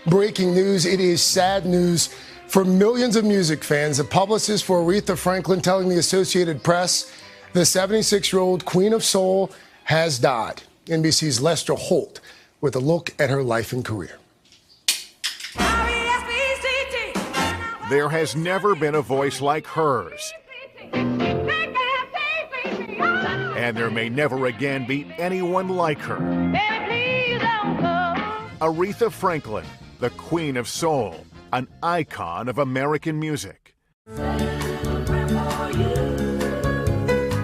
Breaking news, it is sad news for millions of music fans. The publicist for Aretha Franklin telling the Associated Press the 76-year-old Queen of Soul has died. NBC's Lester Holt with a look at her life and career. There has never been a voice like hers. And there may never again be anyone like her. Aretha Franklin, the Queen of Soul, an icon of American music.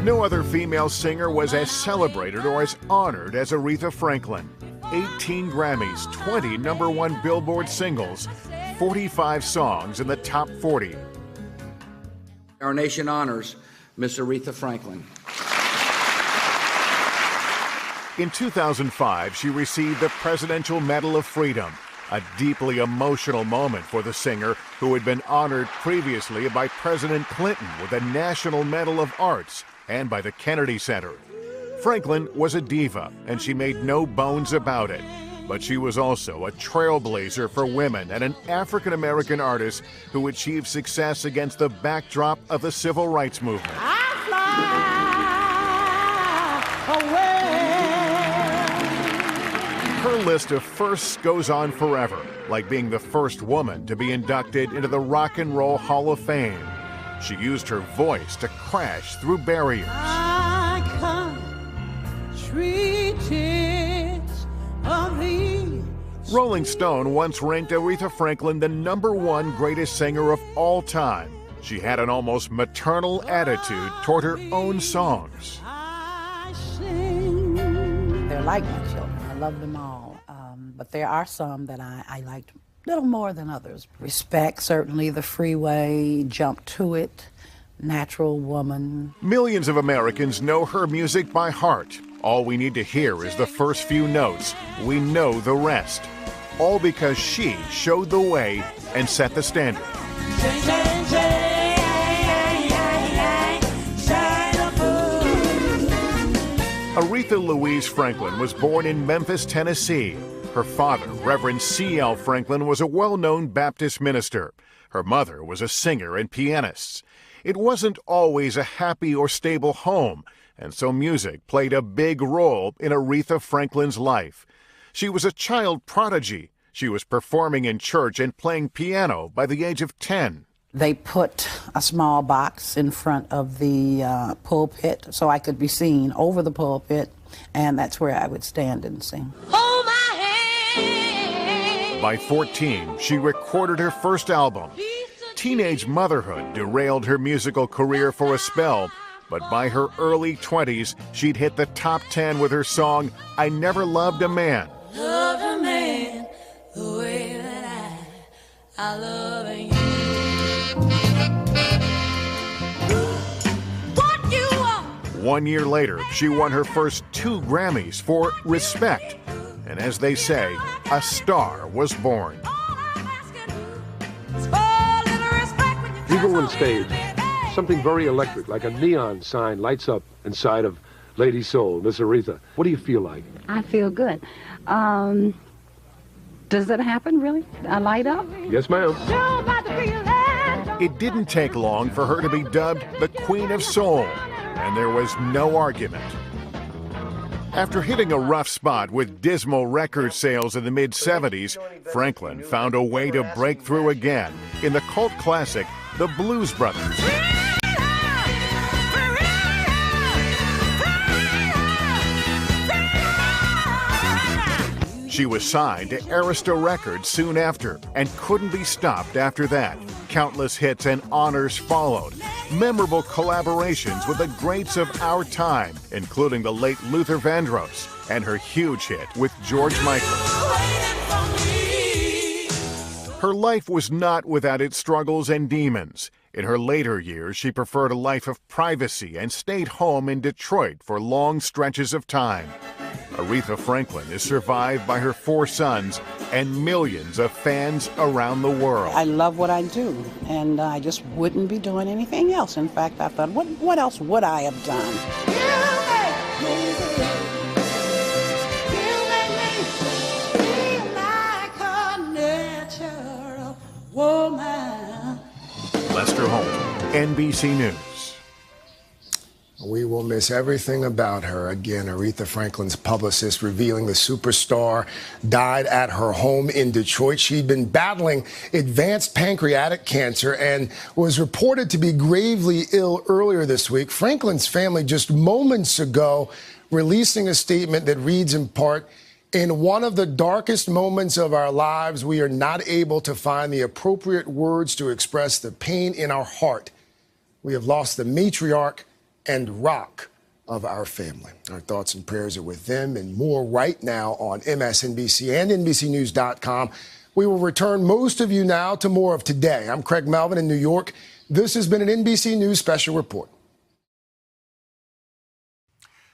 No other female singer was as celebrated or as honored as Aretha Franklin. 18 Grammys, 20 #1 Billboard singles, 45 songs in the top 40. Our nation honors Miss Aretha Franklin. In 2005, she received the Presidential Medal of Freedom, a deeply emotional moment for the singer who had been honored previously by President Clinton with the National Medal of Arts and by the Kennedy Center. Franklin was a diva, and she made no bones about it. But she was also a trailblazer for women and an African-American artist who achieved success against the backdrop of the Civil Rights Movement. I fly away. Her list of firsts goes on forever, like being the first woman to be inducted into the Rock and Roll Hall of Fame. She used her voice to crash through barriers. I can't treat it of thee. Rolling Stone once ranked Aretha Franklin the #1 greatest singer of all time. She had an almost maternal attitude toward her own songs. I sing. They're like my children. I love them all. But there are some that I liked a little more than others. Respect, certainly, The Freeway, Jump to It, Natural Woman. Millions of Americans know her music by heart. All we need to hear is the first few notes. We know the rest. All because she showed the way and set the standard. Aretha Louise Franklin was born in Memphis, Tennessee. Her father, Reverend C.L. Franklin, was a well-known Baptist minister. Her mother was a singer and pianist. It wasn't always a happy or stable home, and so music played a big role in Aretha Franklin's life. She was a child prodigy. She was performing in church and playing piano by the age of 10. They put a small box in front of the pulpit so I could be seen over the pulpit, and that's where I would stand and sing. Hold my hand. By 14, she recorded her first album. Teenage motherhood derailed her musical career for a spell, but by her early 20s, she'd hit the top 10 with her song, I Never Loved a Man. Loved a man the way that I love you. What you want? 1 year later, she won her first 2 Grammys for Respect. And as they say, a star was born. You go on stage, something very electric, like a neon sign lights up inside of Lady Soul, Miss Aretha. What do you feel like? I feel good. Does that happen, really? I light up? Yes, ma'am. It didn't take long for her to be dubbed the Queen of Soul, and there was no argument. After hitting a rough spot with dismal record sales in the mid-70s, Franklin found a way to break through again in the cult classic, The Blues Brothers. She was signed to Arista Records soon after and couldn't be stopped after that. Countless hits and honors followed. Memorable collaborations with the greats of our time, including the late Luther Vandross and her huge hit with George Michael. Her life was not without its struggles and demons. In her later years, she preferred a life of privacy and stayed home in Detroit for long stretches of time. Aretha Franklin is survived by her 4 sons and millions of fans around the world. I love what I do, and I just wouldn't be doing anything else. In fact, I thought, what else would I have done? You make me feel like a NBC News. We will miss everything about her. Again, Aretha Franklin's publicist revealing the superstar died at her home in Detroit. She'd been battling advanced pancreatic cancer and was reported to be gravely ill earlier this week. Franklin's family just moments ago releasing a statement that reads in part, "In one of the darkest moments of our lives, we are not able to find the appropriate words to express the pain in our heart. We have lost the matriarch and rock of our family." Our thoughts and prayers are with them, and more right now on MSNBC and NBCNews.com. We will return most of you now to more of Today. I'm Craig Melvin in New York. This has been an NBC News Special Report.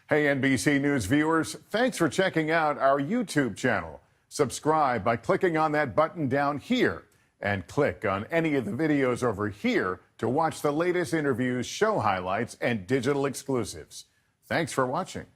Hey, NBC News viewers, thanks for checking out our YouTube channel. Subscribe by clicking on that button down here and click on any of the videos over here to watch the latest interviews, show highlights, and digital exclusives. Thanks for watching.